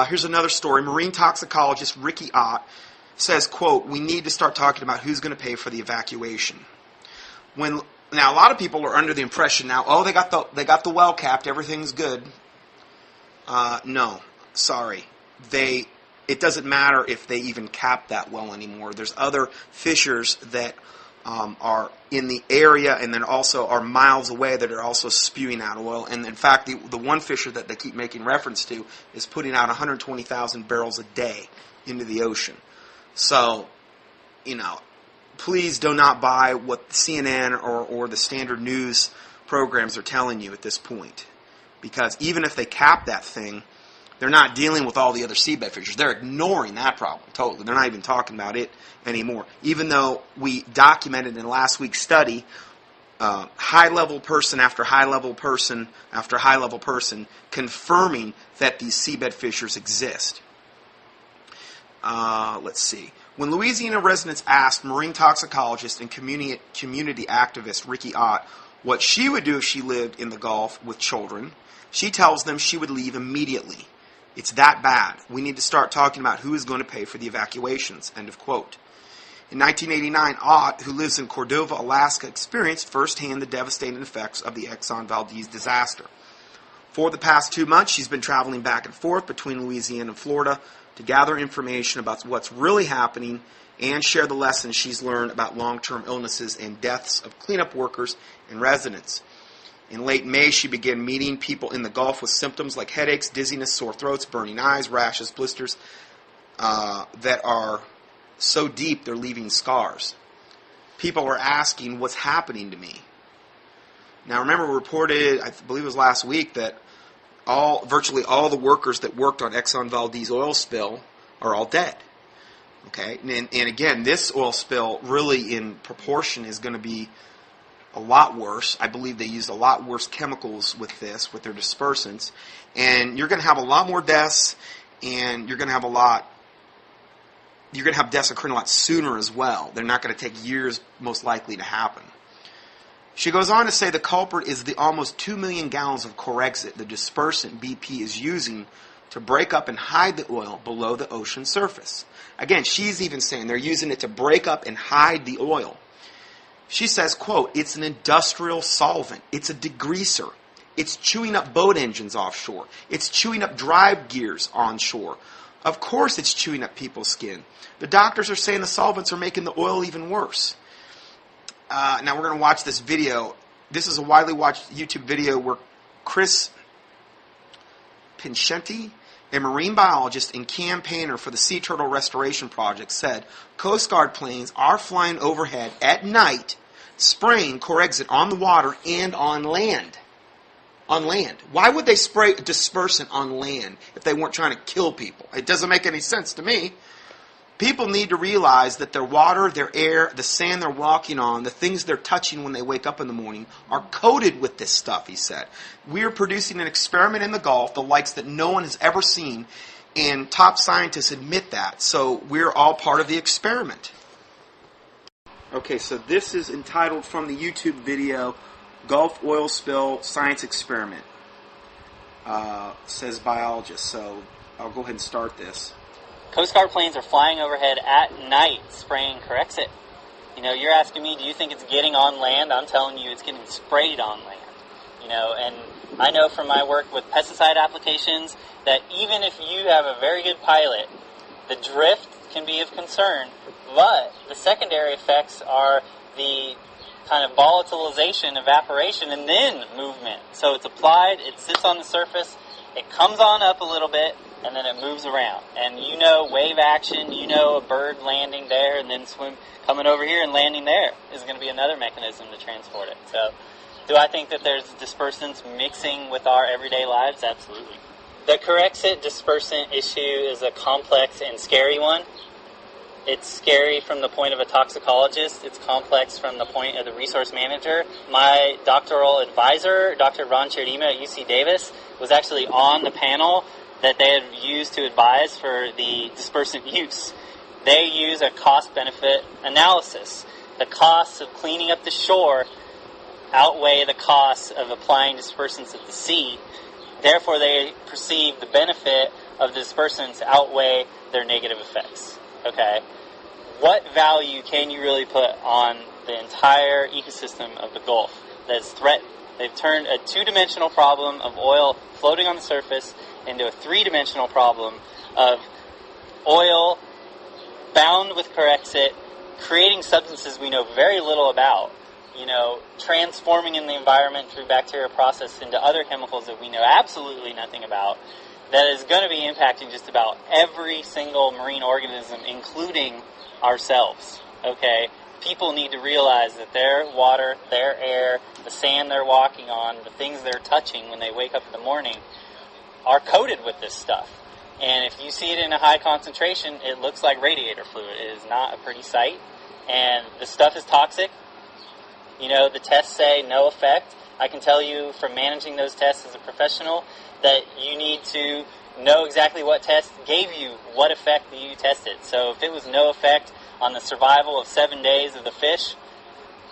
Here's another story. Marine toxicologist Riki Ott says, quote, "We need to start talking about who's going to pay for the evacuation." Now, a lot of people are under the impression now, oh, they got the well capped, everything's good. No, sorry. It doesn't matter if they even cap that well anymore. There's other fissures that are in the area and then also are miles away that are also spewing out oil. And in fact, the one fissure that they keep making reference to is putting out 120,000 barrels a day into the ocean. So, please do not buy what CNN or the standard news programs are telling you at this point. Because even if they cap that thing, they're not dealing with all the other seabed fissures. They're ignoring that problem totally. They're not even talking about it anymore. Even though we documented in last week's study, high-level person after high-level person after high-level person confirming that these seabed fissures exist. Let's see. When Louisiana residents asked marine toxicologist and community activist Riki Ott what she would do if she lived in the Gulf with children, she tells them she would leave immediately. It's that bad. We need to start talking about who is going to pay for the evacuations. End of quote. In 1989, Ott, who lives in Cordova, Alaska, experienced firsthand the devastating effects of the Exxon Valdez disaster. For the past 2 months, she's been traveling back and forth between Louisiana and Florida to gather information about what's really happening and share the lessons she's learned about long-term illnesses and deaths of cleanup workers and residents. In late May, she began meeting people in the Gulf with symptoms like headaches, dizziness, sore throats, burning eyes, rashes, blisters that are so deep they're leaving scars. People are asking, what's happening to me? Now, remember, we reported, I believe it was last week, that virtually all the workers that worked on Exxon Valdez oil spill are all dead. Okay, and again, this oil spill really in proportion is going to be a lot worse. I believe they used a lot worse chemicals with their dispersants. And you're going to have a lot more deaths, and you're going to have deaths occurring a lot sooner as well. They're not going to take years, most likely, to happen. She goes on to say the culprit is the almost 2 million gallons of Corexit, the dispersant BP is using to break up and hide the oil below the ocean surface. Again, she's even saying they're using it to break up and hide the oil. She says, quote, "It's an industrial solvent. It's a degreaser. It's chewing up boat engines offshore. It's chewing up drive gears onshore. Of course it's chewing up people's skin. The doctors are saying the solvents are making the oil even worse." Now we're going to watch this video. This is a widely watched YouTube video where Chris Pincenti, a marine biologist and campaigner for the Sea Turtle Restoration Project, said Coast Guard planes are flying overhead at night, spraying Corexit on the water and on land. On land. Why would they spray dispersant on land if they weren't trying to kill people? It doesn't make any sense to me. People need to realize that their water, their air, the sand they're walking on, the things they're touching when they wake up in the morning are coated with this stuff, he said. We're producing an experiment in the Gulf, the likes that no one has ever seen, and top scientists admit that. So we're all part of the experiment. Okay, so this is entitled from the YouTube video, Gulf Oil Spill Science Experiment, says biologist. So I'll go ahead and start this. Coast Guard planes are flying overhead at night spraying Corexit. You're asking me, do you think it's getting on land? I'm telling you it's getting sprayed on land. And I know from my work with pesticide applications that even if you have a very good pilot, the drift can be of concern, but the secondary effects are the kind of volatilization, evaporation, and then movement. So it's applied, it sits on the surface, it comes on up a little bit, and then it moves around. And wave action, a bird landing there and then coming over here and landing there is going to be another mechanism to transport it. So do I think that there's dispersants mixing with our everyday lives? Absolutely. The Corexit dispersant issue is a complex and scary one. It's scary from the point of a toxicologist. It's complex from the point of the resource manager. My doctoral advisor, Dr. Ron Cherdima at UC Davis, was actually on the panel that they had used to advise for the dispersant use. They use a cost-benefit analysis. The costs of cleaning up the shore outweigh the costs of applying dispersants at the sea. Therefore, they perceive the benefit of the dispersants outweigh their negative effects. Okay? What value can you really put on the entire ecosystem of the Gulf that is threatened? They've turned a two-dimensional problem of oil floating on the surface into a three-dimensional problem of oil bound with Corexit, creating substances we know very little about, transforming in the environment through bacterial process into other chemicals that we know absolutely nothing about, that is going to be impacting just about every single marine organism, including ourselves. Okay? People need to realize that their water, their air, the sand they're walking on, the things they're touching when they wake up in the morning are coated with this stuff. And if you see it in a high concentration, it looks like radiator fluid. It is not a pretty sight. And the stuff is toxic. The tests say no effect. I can tell you from managing those tests as a professional that you need to know exactly what test gave you what effect that you tested. So if it was no effect on the survival of 7 days of the fish,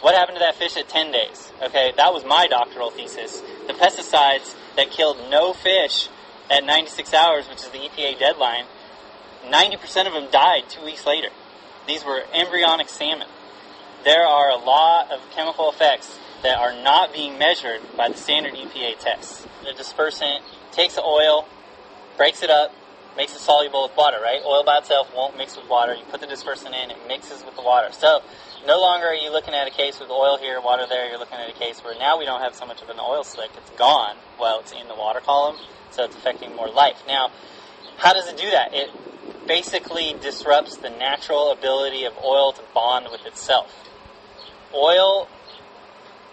what happened to that fish at 10 days? Okay, that was my doctoral thesis. The pesticides that killed no fish at 96 hours, which is the EPA deadline, 90% of them died 2 weeks later. These were embryonic salmon. There are a lot of chemical effects that are not being measured by the standard EPA tests. The dispersant takes the oil, breaks it up, makes it soluble with water, right? Oil by itself won't mix with water. You put the dispersant in, it mixes with the water. So no longer are you looking at a case with oil here, water there. You're looking at a case where now we don't have so much of an oil slick. It's gone while it's in the water column, so it's affecting more life. Now, how does it do that? It basically disrupts the natural ability of oil to bond with itself. Oil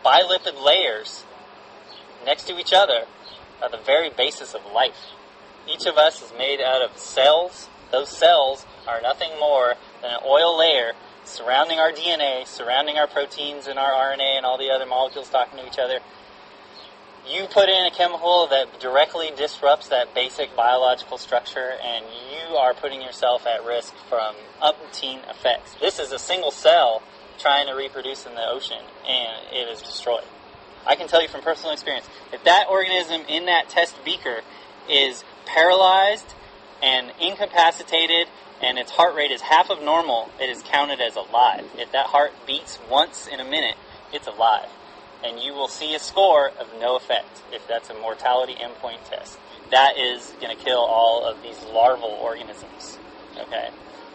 bilipid layers next to each other are the very basis of life. Each of us is made out of cells. Those cells are nothing more than an oil layer surrounding our DNA, surrounding our proteins and our RNA and all the other molecules talking to each other. You put in a chemical that directly disrupts that basic biological structure, and you are putting yourself at risk from umpteen effects. This is a single cell trying to reproduce in the ocean, and it is destroyed. I can tell you from personal experience, if that organism in that test beaker is paralyzed and incapacitated and its heart rate is half of normal, it is counted as alive. If that heart beats once in a minute, it's alive. And you will see a score of no effect if that's a mortality endpoint test. That is going to kill all of these larval organisms. Okay?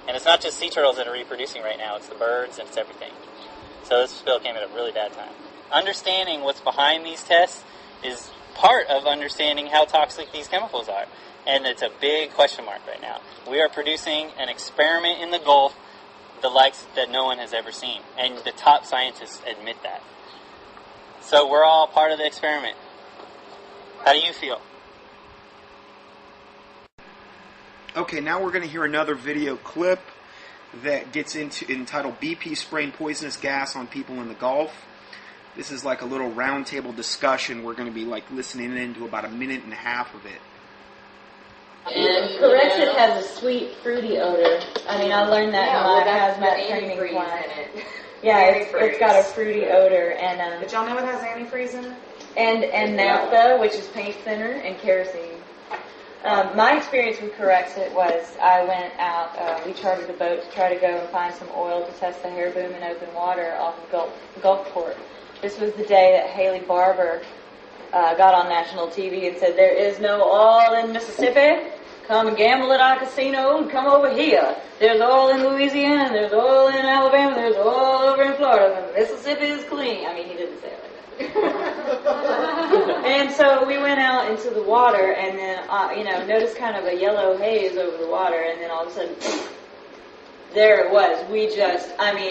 And it's not just sea turtles that are reproducing right now, it's the birds and it's everything. So this spill came at a really bad time. Understanding what's behind these tests is part of understanding how toxic these chemicals are. And it's a big question mark right now. We are producing an experiment in the Gulf, the likes that no one has ever seen. And the top scientists admit that. So we're all part of the experiment. How do you feel? Okay, now we're going to hear another video clip that gets entitled BP spraying poisonous gas on people in the Gulf. This is like a little roundtable discussion. We're going to be listening into about a minute and a half of it. Corexit has a sweet, fruity odor. I mean, I learned that in my hazmat training class. Yeah, it's got a fruity odor, and but y'all know it has antifreeze in it? And naphtha, which is paint thinner, and kerosene. My experience with Corexit was I went out, we chartered a boat to try to go and find some oil to test the hair boom in open water off of Gulfport. This was the day that Haley Barbour got on national TV and said, "There is no oil in Mississippi. Come and gamble at our casino and come over here. There's oil in Louisiana, there's oil in Alabama, there's oil over in Florida, and Mississippi is clean." I mean, he didn't say it like that. And so we went out into the water, and then, noticed kind of a yellow haze over the water, and then all of a sudden, there it was.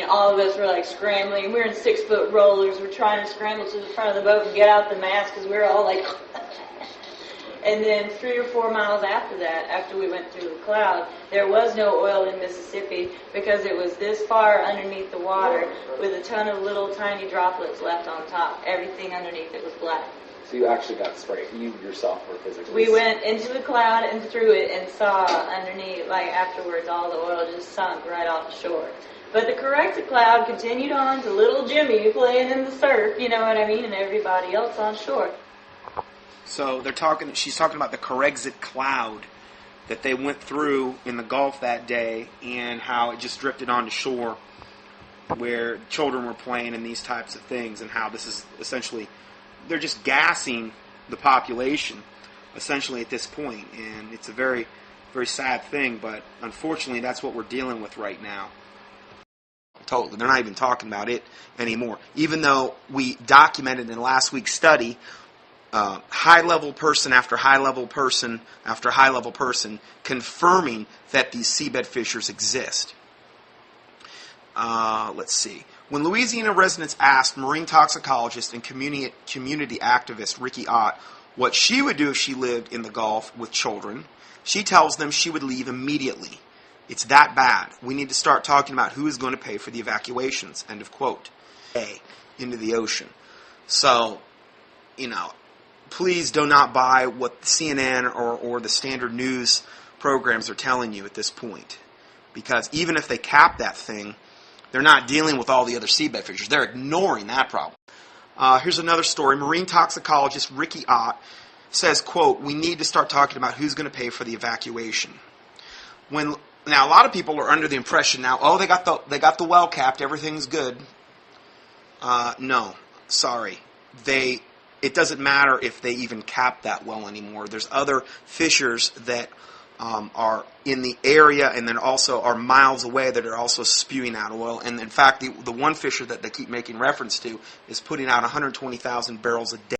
All of us were like scrambling. We're in 6-foot rollers. We're trying to scramble to the front of the boat and get out the mast because we were all like... And then 3 or 4 miles after that, after we went through the cloud, there was no oil in Mississippi because it was this far underneath the water with a ton of little tiny droplets left on top. Everything underneath it was black. So you actually got sprayed. You yourself were physically... We went into the cloud and through it and saw underneath, afterwards, all the oil just sunk right off the shore. But the Corexit cloud continued on to little Jimmy playing in the surf, you know what I mean, and everybody else on shore. So she's talking about the Corexit cloud that they went through in the Gulf that day, and how it just drifted onto shore where children were playing and these types of things, and how this is essentially, they're just gassing the population essentially at this point. And it's a very, very sad thing, but unfortunately that's what we're dealing with right now. Totally. They're not even talking about it anymore. Even though we documented in last week's study, high-level person after high-level person after high-level person confirming that these seabed fissures exist. Let's see. When Louisiana residents asked marine toxicologist and community activist Riki Ott what she would do if she lived in the Gulf with children, she tells them she would leave immediately. It's that bad. We need to start talking about who is going to pay for the evacuations. End of quote. Into the ocean. So, please do not buy what CNN or the standard news programs are telling you at this point. Because even if they cap that thing, they're not dealing with all the other seabed fissures. They're ignoring that problem. Here's another story. Marine toxicologist Riki Ott says, quote, we need to start talking about who's going to pay for the evacuation. Now, a lot of people are under the impression now, oh, they got the well capped, everything's good. No, sorry. It doesn't matter if they even cap that well anymore. There's other fissures that are in the area and then also are miles away that are also spewing out oil. And in fact, the one fissure that they keep making reference to is putting out 120,000 barrels a day.